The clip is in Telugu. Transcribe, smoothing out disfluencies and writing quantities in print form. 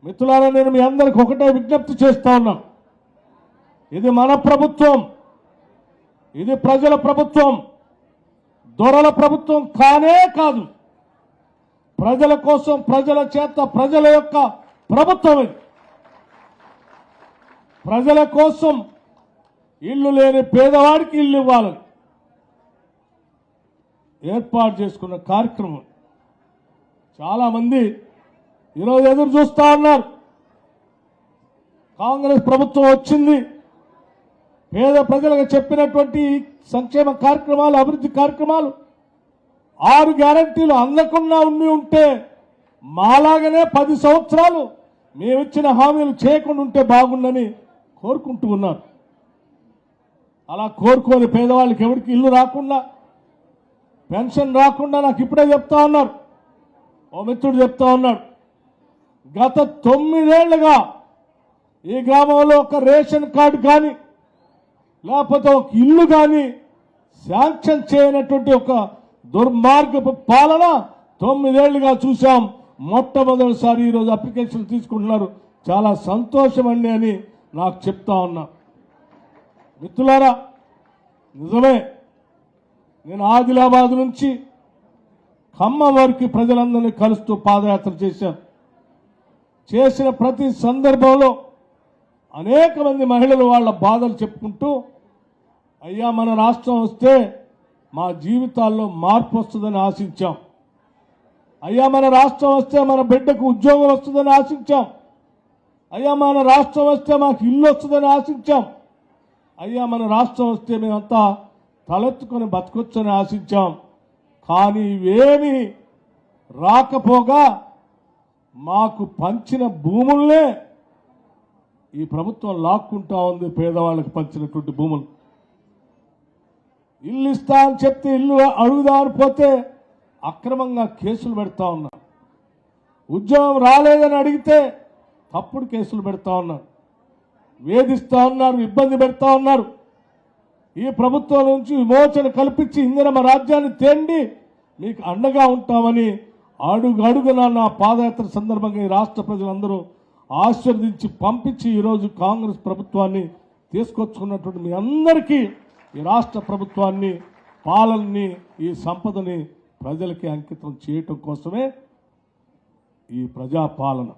మిత్రులారా, నేను మీ అందరికి ఒకటే విజ్ఞప్తి చేస్తా ఉన్నా. ఇది మన ప్రభుత్వం, ఇది ప్రజల ప్రభుత్వం, దొరల ప్రభుత్వం కానే కాదు. ప్రజల కోసం, ప్రజల చేత, ప్రజల యొక్క ప్రభుత్వం ఇది. ప్రజల కోసం ఇల్లు లేని పేదవాడికి ఇల్లు ఇవ్వాలని ఏర్పాటు చేసుకున్న కార్యక్రమం. చాలా మంది ఈరోజు ఎదురు చూస్తా ఉన్నారు. కాంగ్రెస్ ప్రభుత్వం వచ్చింది, పేద ప్రజలకు చెప్పినటువంటి సంక్షేమ కార్యక్రమాలు, అభివృద్ధి కార్యక్రమాలు, 6 గ్యారంటీలు అందకుండా ఉంటే మాలాగనే 10 సంవత్సరాలు మేమిచ్చిన హామీలు చేయకుండా ఉంటే బాగుండని కోరుకుంటూ ఉన్నారు. అలా కోరుకోని పేదవాళ్ళకి ఎవరికి ఇల్లు రాకుండా, పెన్షన్ రాకుండా నాకు ఇప్పుడే చెప్తా ఉన్నారు. ఓ మిత్రుడు చెప్తా ఉన్నాడు, గత 9 ఏళ్లుగా ఈ గ్రామంలో ఒక రేషన్ కార్డు కానీ లేకపోతే ఒక ఇల్లు కానీ శాంక్షన్ చేయనటువంటి ఒక దుర్మార్గపు పాలన 9 ఏళ్లుగా చూశాం. మొట్టమొదటిసారి ఈరోజు అప్లికేషన్ తీసుకుంటున్నారు. చాలా సంతోషం అండి అని నాకు చెప్తా ఉన్నా. మిత్రులారా, నిజమే, నేను ఆదిలాబాద్ నుంచి ఖమ్మం వరకు ప్రజలందరినీ కలుస్తూ పాదయాత్ర చేశాను. చేసిన ప్రతి సందర్భంలో అనేక మంది మహిళలు వాళ్ళ బాధలు చెప్పుకుంటూ, అయ్యా మన రాష్ట్రం వస్తే మా జీవితాల్లో మార్పు వస్తుందని ఆశించాం, అయ్యా మన రాష్ట్రం వస్తే మన బిడ్డకు ఉద్యోగం వస్తుందని ఆశించాం, అయ్యా మన రాష్ట్రం వస్తే మాకు ఇల్లు వస్తుందని ఆశించాం, అయ్యా మన రాష్ట్రం వస్తే మేమంతా తలెత్తుకొని బతకొచ్చని ఆశించాం. కానీ ఇవేమీ రాకపోగా మాకు పంచిన భూముల్నే ఈ ప్రభుత్వం లాక్కుంటా ఉంది. పేదవాళ్ళకి పంచినటువంటి భూములు, ఇల్లు ఇస్తా అని చెప్తే ఇల్లు అడుగుదామని పోతే అక్రమంగా కేసులు పెడతా ఉన్నారు. ఉద్యోగం రాలేదని అడిగితే తప్పుడు కేసులు పెడతా ఉన్నారు, వేధిస్తా ఉన్నారు, ఇబ్బంది పెడతా ఉన్నారు. ఈ ప్రభుత్వం నుంచి విమోచన కల్పించి ఇందిరమ్మ రాజ్యాన్ని తేండి మీకు అండగా ఉంటామని అడుగడుగునా నా పాదయాత్ర సందర్భంగా ఈ రాష్ట్ర ప్రజలందరూ ఆశీర్వదించి పంపించి ఈరోజు కాంగ్రెస్ ప్రభుత్వాన్ని తీసుకొచ్చుకున్నటువంటి మీ అందరికీ ఈ రాష్ట్ర ప్రభుత్వాన్ని, పాలనని, ఈ సంపదని ప్రజలకి అంకితం చేయటం కోసమే ఈ ప్రజాపాలన.